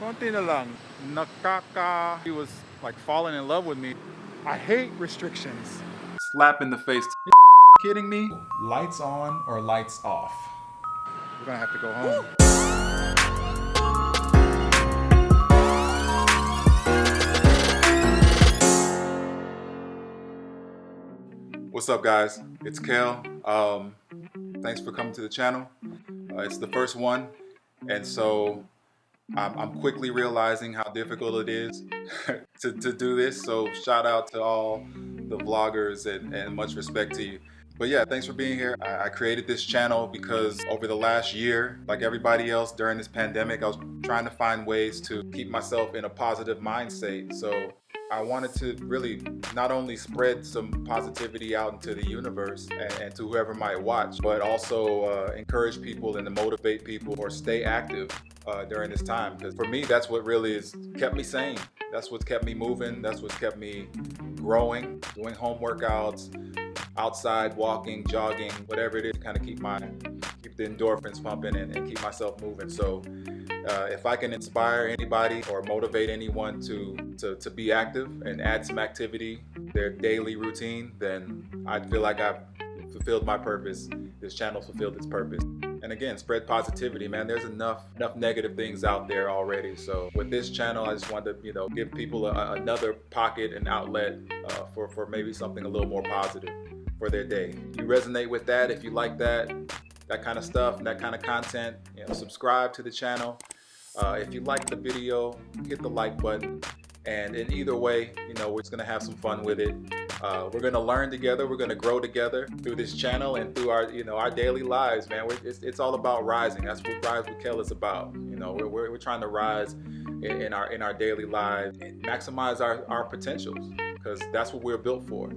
Konti na lang. He was like falling in love with me. I hate restrictions. Slap in the face. Kidding me? Lights on or lights off? We're gonna have to go home. What's up, guys? It's Kel. Thanks for coming to the channel. It's the first one, and so I'm quickly realizing how difficult it is to do this. So shout out to all the vloggers and much respect to you. But yeah, thanks for being here. I created this channel because over the last year, like everybody else during this pandemic, I was trying to find ways to keep myself in a positive mind state. So I wanted to really not only spread some positivity out into the universe and to whoever might watch, but also encourage people and to motivate people or stay active during this time. Because for me, that's what really has kept me sane. That's what's kept me moving. That's what's kept me growing, doing home workouts, outside, walking, jogging, whatever it is, kind of keep the endorphins pumping and keep myself moving. So if I can inspire anybody or motivate anyone to be active and add some activity to their daily routine, then I feel like I've fulfilled my purpose. This channel fulfilled its purpose. And again, spread positivity, man. There's enough negative things out there already. So with this channel, I just wanted to, give people another pocket and outlet for maybe something a little more positive for their day. If you resonate with that, if you like that kind of stuff, and that kind of content, subscribe to the channel. If you like the video, hit the like button. And in either way, we're just gonna have some fun with it. We're gonna learn together. We're gonna grow together through this channel and through our, our daily lives, man. It's all about rising. That's what Rise with Kel is about. We're trying to rise in our daily lives and maximize our potentials, because that's what we're built for.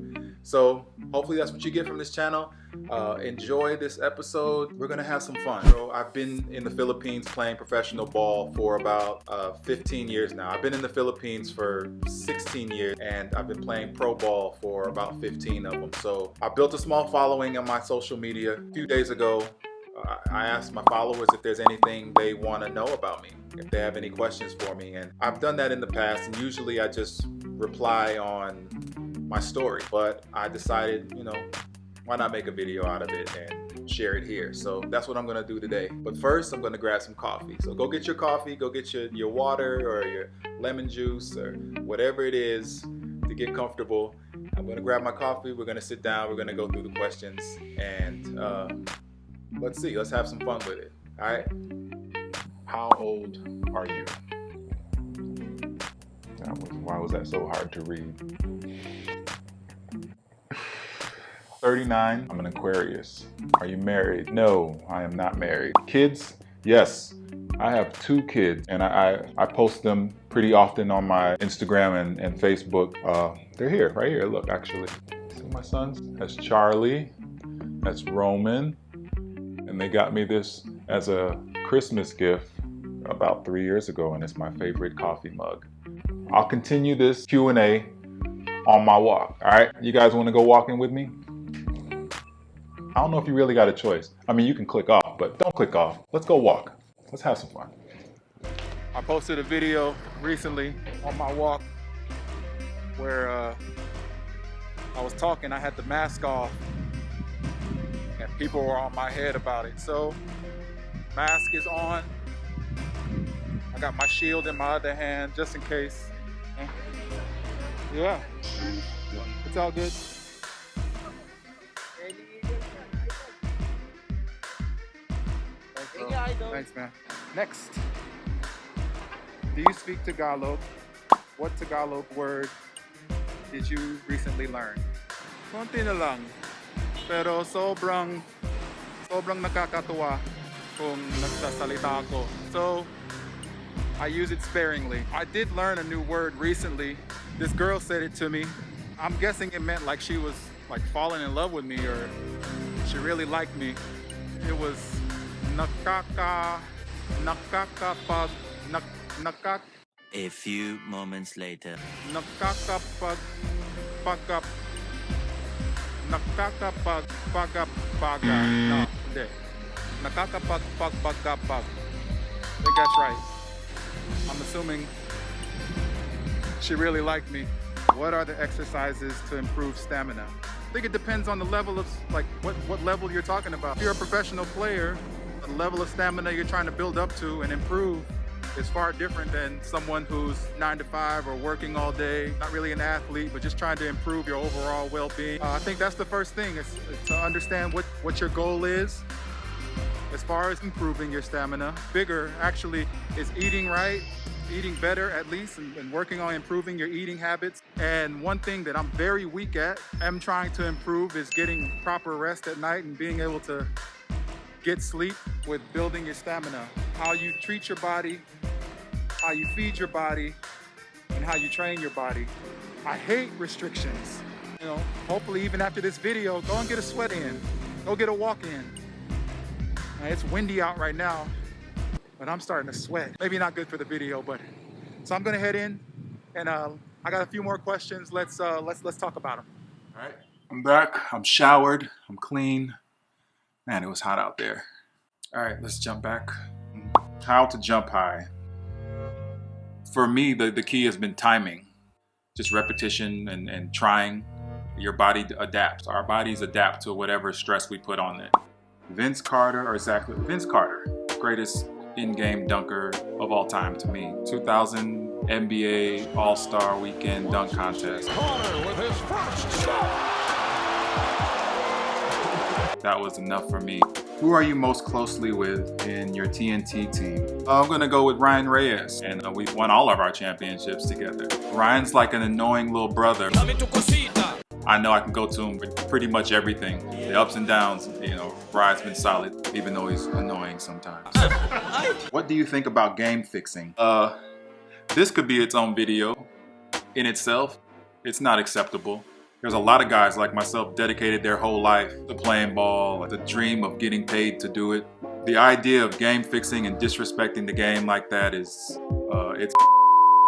So hopefully that's what you get from this channel. Enjoy this episode. We're gonna have some fun. So I've been in the Philippines playing professional ball for about 15 years now. I've been in the Philippines for 16 years, and I've been playing pro ball for about 15 of them. So I built a small following on my social media. A few days ago, I asked my followers if there's anything they want to know about me, if they have any questions for me. And I've done that in the past, and usually I just reply on my story. But I decided, why not make a video out of it and share it here? So that's what I'm gonna do today. But first, I'm gonna grab some coffee. So go get your coffee, go get your water or your lemon juice or whatever it is to get comfortable. I'm gonna grab my coffee, we're gonna sit down, we're gonna go through the questions, and let's have some fun with it. All right? How old are you? Why was that so hard to read? 39. I'm an Aquarius. Are you married? No, I am not married. Kids? Yes, I have 2 kids, and I post them pretty often on my Instagram and Facebook. They're here, right here. Look, actually. See my sons? That's Charlie. That's Roman. And they got me this as a Christmas gift about 3 years ago, and it's my favorite coffee mug. I'll continue this Q&A on my walk. All right, you guys want to go walking with me? I don't know if you really got a choice. I mean, you can click off, but don't click off. Let's go walk. Let's have some fun. I posted a video recently on my walk where I was talking. I had the mask off, and people were on my head about it. So, mask is on. I got my shield in my other hand just in case. Yeah, it's all good. Thanks, man. Next, do you speak Tagalog? What Tagalog word did you recently learn? Konti na lang, pero sobrang nakakatuwa kung nagsasalita ako. So I use it sparingly. I did learn a new word recently. This girl said it to me. I'm guessing it meant like she was like falling in love with me, or she really liked me. It was A few moments later. Nakakapagpagpagapag. I think that's right. I'm I'm assuming she really liked me. What are the exercises to improve stamina? I think it depends on the level of, like, what level you're talking about. If you're a professional player, the level of stamina you're trying to build up to and improve is far different than someone who's 9 to 5 or working all day, not really an athlete, but just trying to improve your overall well-being. I think that's the first thing, is to understand what your goal is as far as improving your stamina. Bigger actually is eating right, eating better at least, and working on improving your eating habits. And one thing that I'm very weak at, I'm trying to improve, is getting proper rest at night and being able to get sleep with building your stamina. How you treat your body, how you feed your body, and how you train your body. I hate restrictions. You know, hopefully even after this video, go and get a sweat in. Go get a walk in. It's windy out right now, but I'm starting to sweat. Maybe not good for the video, but so I'm gonna head in, and I got a few more questions. Let's talk about them. All right, I'm back. I'm showered. I'm clean. Man, it was hot out there. All right, let's jump back. How to jump high. For me, the key has been timing. Just repetition and trying. Your body adapts. Our bodies adapt to whatever stress we put on it. Vince Carter, greatest in-game dunker of all time to me. 2000 NBA All-Star Weekend dunk contest. Carter with his first shot. That was enough for me. Who are you most closely with in your TNT team? I'm gonna go with Ryan Reyes, and we've won all of our championships together. Ryan's like an annoying little brother. I know I can go to him with pretty much everything. The ups and downs, you know, Ryan's been solid, even though he's annoying sometimes. What do you think about game fixing? This could be its own video in itself. It's not acceptable. There's a lot of guys like myself dedicated their whole life to playing ball, the dream of getting paid to do it. The idea of game fixing and disrespecting the game like that is, it's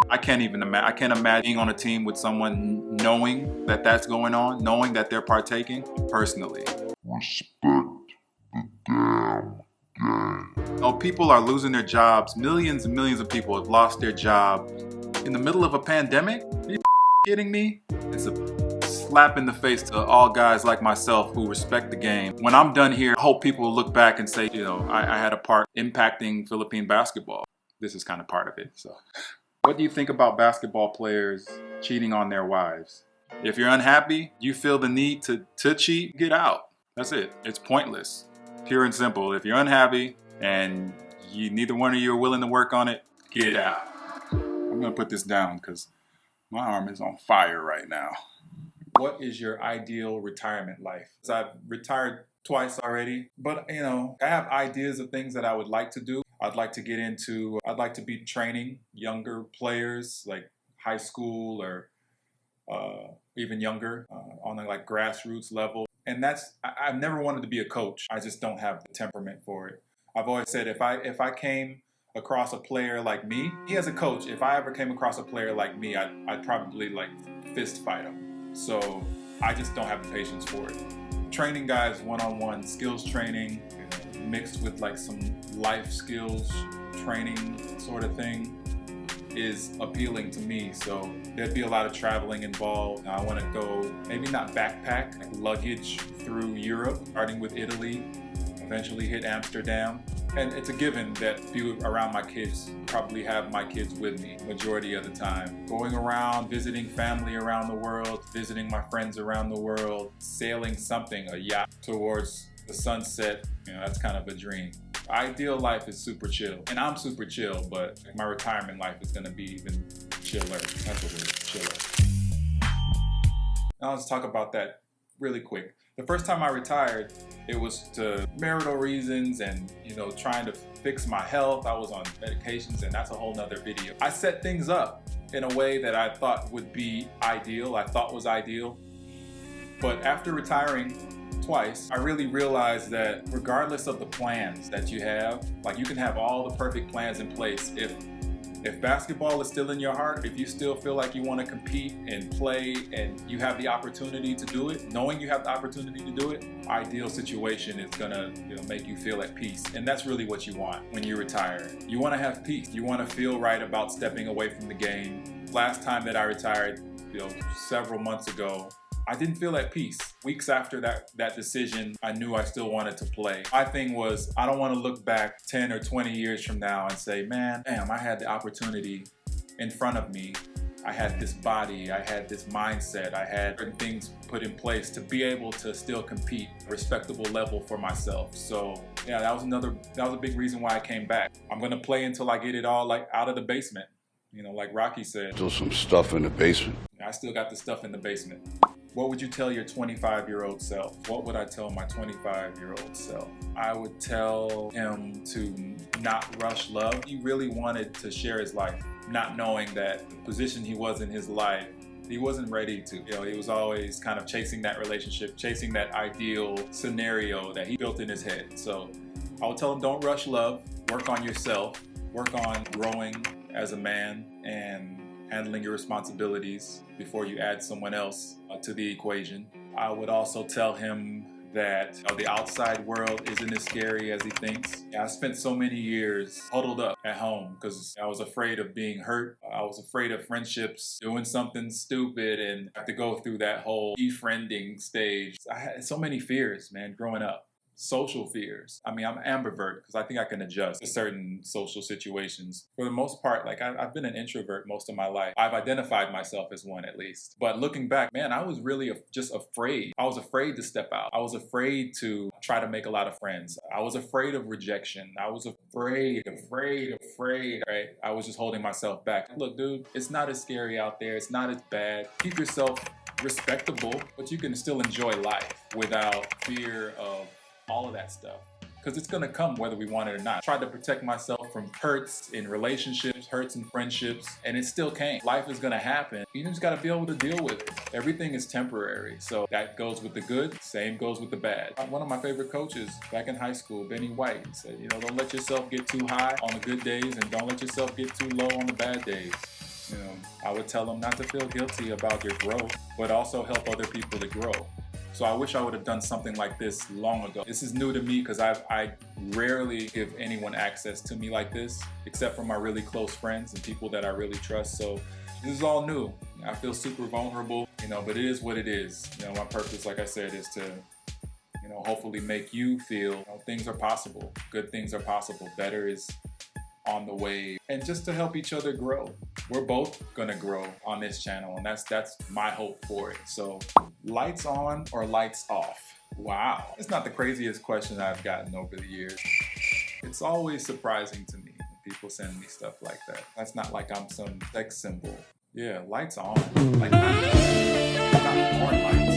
I can't imagine being on a team with someone knowing that that's going on, knowing that they're partaking, personally. Respect the damn game. Oh, people are losing their jobs. Millions and millions of people have lost their job in the middle of a pandemic. Are you kidding me? It's a slap in the face to all guys like myself who respect the game. When I'm done here, I hope people will look back and say, you know, I had a part impacting Philippine basketball. This is kind of part of it, so. What do you think about basketball players cheating on their wives? If you're unhappy, you feel the need to cheat, get out. That's it. It's pointless. Pure and simple. If you're unhappy and neither one of you are willing to work on it, get out. I'm gonna put this down because my arm is on fire right now. What is your ideal retirement life? So I've retired twice already, but you know, I have ideas of things that I would like to do. I'd like to be training younger players, like high school or even younger, on a like grassroots level. And I've never wanted to be a coach. I just don't have the temperament for it. I've always said if I came across a player like me, he as a coach, if I ever came across a player like me, I'd probably like fist fight him. So I just don't have the patience for it. Training guys one-on-one, skills training, mixed with like some life skills training sort of thing is appealing to me. So there'd be a lot of traveling involved. I want to go, maybe not backpack, like luggage through Europe, starting with Italy, eventually hit Amsterdam. And it's a given that few around my kids probably have my kids with me majority of the time. Going around, visiting family around the world, visiting my friends around the world, sailing something, a yacht towards the sunset, you know, that's kind of a dream. Ideal life is super chill, and I'm super chill, but my retirement life is gonna be even chiller. That's what it is, chiller. Now let's talk about that really quick. The first time I retired, it was to marital reasons and, you know, trying to fix my health. I was on medications, and that's a whole nother video. I set things up in a way that I thought would be ideal, was ideal. But after retiring twice, I really realized that regardless of the plans that you have, like you can have all the perfect plans in place, if If basketball is still in your heart, if you still feel like you want to compete and play and you have the opportunity to do it, knowing you have the opportunity to do it, ideal situation is gonna make you feel at peace. And that's really what you want when you retire. You want to have peace. You want to feel right about stepping away from the game. Last time that I retired, several months ago, I didn't feel at peace. Weeks after that decision, I knew I still wanted to play. My thing was, I don't want to look back 10 or 20 years from now and say, man, damn, I had the opportunity in front of me. I had this body, I had this mindset, I had certain things put in place to be able to still compete at a respectable level for myself. So yeah, that was a big reason why I came back. I'm gonna play until I get it all out of the basement. Like Rocky said. Still some stuff in the basement. I still got the stuff in the basement. What would you tell your 25-year-old self? What would I tell my 25-year-old self? I would tell him to not rush love. He really wanted to share his life, not knowing that the position he was in his life, he wasn't ready to. He was always kind of chasing that relationship, chasing that ideal scenario that he built in his head. So I would tell him, don't rush love, work on yourself, work on growing as a man and handling your responsibilities before you add someone else to the equation. I would also tell him that the outside world isn't as scary as he thinks. I spent so many years huddled up at home because I was afraid of being hurt. I was afraid of friendships doing something stupid and have to go through that whole befriending stage. I had so many fears, man, growing up. Social fears. I mean, I'm ambivert because I think I can adjust to certain social situations. For the most part, I've been an introvert most of my life. I've identified myself as one at least. But looking back, man, I was really just afraid. I was afraid to step out. I was afraid to try to make a lot of friends. I was afraid of rejection. I was afraid, right? I was just holding myself back. Look, dude, it's not as scary out there. It's not as bad. Keep yourself respectable, but you can still enjoy life without fear of all of that stuff, because it's gonna come whether we want it or not. I tried to protect myself from hurts in relationships, hurts in friendships, and it still came. Life is gonna happen. You just gotta be able to deal with it. Everything is temporary. So that goes with the good, same goes with the bad. One of my favorite coaches back in high school, Benny White, said, don't let yourself get too high on the good days and don't let yourself get too low on the bad days. I would tell them not to feel guilty about your growth, but also help other people to grow. So I wish I would have done something like this long ago. This is new to me because I rarely give anyone access to me like this, except for my really close friends and people that I really trust. So this is all new. I feel super vulnerable, but it is what it is. My purpose, like I said, is to, hopefully make you feel things are possible. Good things are possible. Better is on the way, and just to help each other grow. We're both gonna grow on this channel, and that's my hope for it. So lights on or lights off? Wow, it's not the craziest question I've gotten over the years. It's always surprising to me when people send me stuff like that. That's not like I'm some sex symbol. Yeah, lights on. Like not porn lights.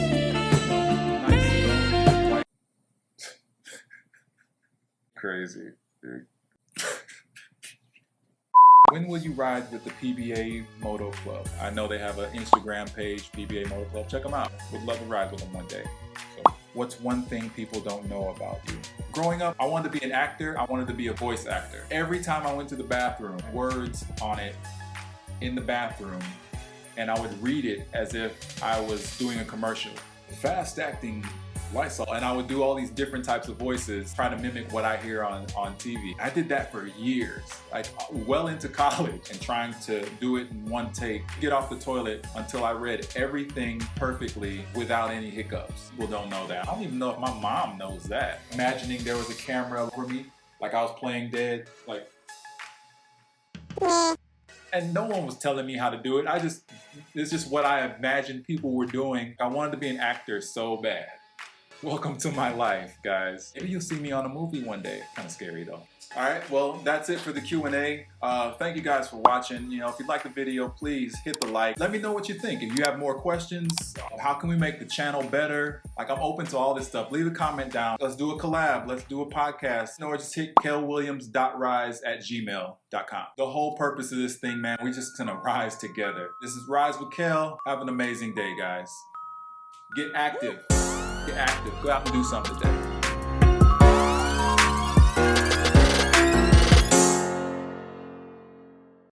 Nice, white. Crazy, dude. When will you ride with the PBA Moto Club? I know they have an Instagram page, PBA Moto Club. Check them out. Would love to ride with them one day. So, what's one thing people don't know about you? Growing up, I wanted to be an actor. I wanted to be a voice actor. Every time I went to the bathroom, words on it in the bathroom, and I would read it as if I was doing a commercial. Fast acting Lysol, and I would do all these different types of voices, trying to mimic what I hear on TV. I did that for years, well into college, and trying to do it in one take, get off the toilet until I read everything perfectly without any hiccups. People don't know that. I don't even know if my mom knows that. Imagining there was a camera over me, like I was playing dead, and no one was telling me how to do it. It's just what I imagined people were doing. I wanted to be an actor so bad. Welcome to my life, guys. Maybe you'll see me on a movie one day. Kind of scary though. All right, well, that's it for the Q&A. Thank you guys for watching. If you like the video, please hit the like. Let me know what you think. If you have more questions, how can we make the channel better? I'm open to all this stuff. Leave a comment down. Let's do a collab. Let's do a podcast. Or just hit kelwilliams.rise@gmail.com. The whole purpose of this thing, man, we're just gonna rise together. This is Rise with Kel. Have an amazing day, guys. Get active. Get active. Go out and do something today.